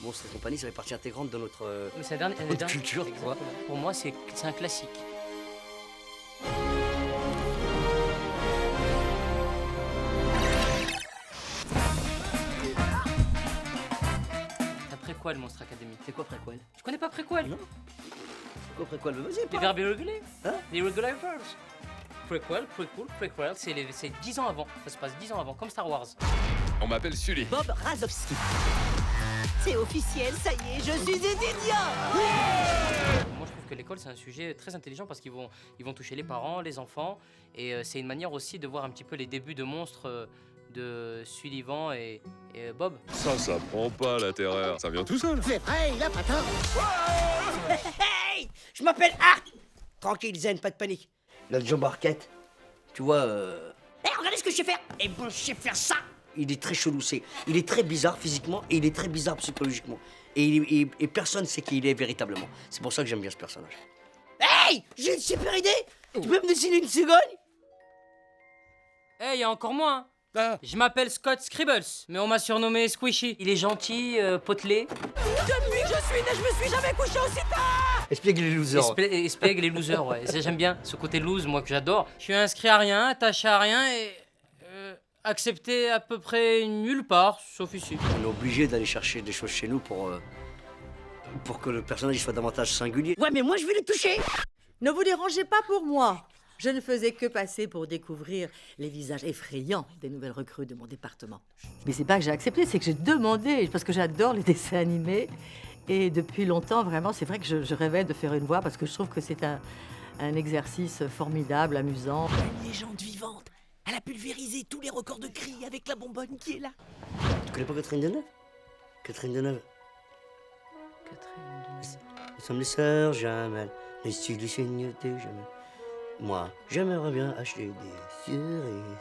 Monstres et compagnie, ça fait partie intégrante de notre, Mais c'est un dernier, notre culture, tu vois. Pour moi, c'est un classique. T'as préquel, Monstre Academy. C'est quoi préquel? Tu connais pas préquel? Non. C'est quoi préquel? Vas-y, Les parle. verbes irréguliers. Hein? Les irregular verbs. Prequel, prequel, c'est 10 ans avant. Ça se passe 10 ans avant, comme Star Wars. On m'appelle Sully. Bob Razowski. C'est officiel, ça y est, je suis étudiant. Moi, je trouve que l'école, c'est un sujet très intelligent parce qu'ils vont toucher les parents, les enfants. Et c'est une manière aussi de voir un petit peu les débuts de monstres de Sullivan et Bob. Ça prend pas la terreur. Ça vient tout seul. C'est vrai, il a pas tort. Hey, je m'appelle Art. Tranquille, zen, pas de panique. La John Arquette, tu vois, Regardez ce que je sais faire. Et bon, je sais faire ça. il est très chelou. Il est très bizarre physiquement et il est très bizarre psychologiquement. Et personne sait qui il est véritablement. C'est pour ça que j'aime bien ce personnage. Hey, j'ai une super idée. Tu peux me dessiner une cigogne? Eh, y a encore moins. Hein. Ah. Je m'appelle Scott Scribbles, mais on m'a surnommé Squishy. Il est gentil, potelé. Depuis que je suis né, je me suis jamais couché aussi tard. Explique les losers. Espègle les losers, ouais. Ça, j'aime bien ce côté loose, moi, que j'adore. Je suis inscrit à rien, attaché à rien et accepté à peu près nulle part, sauf ici. On est obligé d'aller chercher des choses chez nous pour que le personnage soit davantage singulier. Ouais, mais moi, je vais les toucher. Ne vous dérangez pas pour moi. Je ne faisais que passer pour découvrir les visages effrayants des nouvelles recrues de mon département. Mais c'est pas que j'ai accepté, c'est que j'ai demandé, parce que j'adore les dessins animés. Et depuis longtemps, vraiment, c'est vrai que je rêvais de faire une voix, parce que je trouve que c'est un exercice formidable, amusant. Une légende vivante. Elle a pulvérisé tous les records de cris avec la bonbonne qui est là. Tu connais pas Catherine Deneuve? Catherine Deneuve. Catherine Deneuve. Nous sommes les sœurs Jamel, les styles du Seigneur de Jamel. Moi, j'aimerais bien acheter des cerises.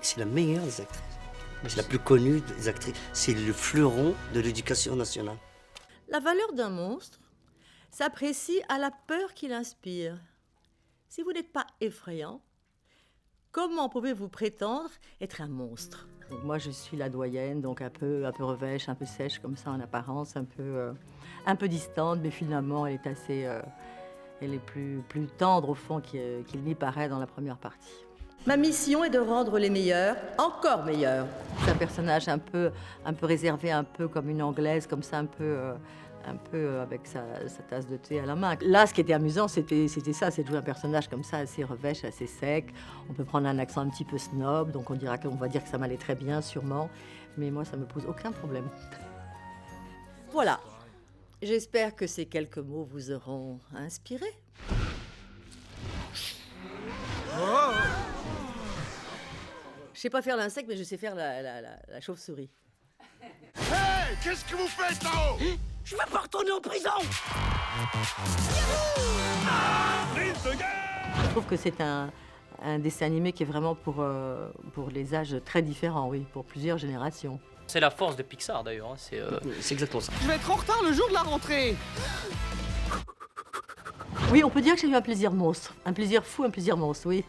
C'est la meilleure des actrices. C'est la plus connue des actrices. C'est le fleuron de l'éducation nationale. La valeur d'un monstre s'apprécie à la peur qu'il inspire. Si vous n'êtes pas effrayant, comment pouvez-vous prétendre être un monstre? Donc moi, je suis la doyenne, donc un peu revêche, un peu sèche comme ça en apparence, un peu distante, mais finalement, elle est assez... elle est plus tendre au fond qu'il n'y paraît dans la première partie. Ma mission est de rendre les meilleurs encore meilleurs. C'est un personnage un peu réservé, un peu comme une Anglaise, comme ça, un peu avec sa tasse de thé à la main. Là, ce qui était amusant, c'était ça, c'est de jouer un personnage comme ça, assez revêche, assez sec. On peut prendre un accent un petit peu snob, donc on va dire que ça m'allait très bien, sûrement. Mais moi, ça me pose aucun problème. Voilà. J'espère que ces quelques mots vous auront inspiré. Je sais pas faire l'insecte, mais je sais faire la chauve-souris. Hey, qu'est-ce que vous faites là-haut? Je veux pas retourner en prison. Je trouve que c'est un dessin animé qui est vraiment pour les âges très différents, oui, pour plusieurs générations. C'est la force de Pixar, d'ailleurs. Hein. C'est exactement ça. Je vais être en retard le jour de la rentrée. Oui, on peut dire que j'ai eu un plaisir monstre. Un plaisir fou, un plaisir monstre, oui.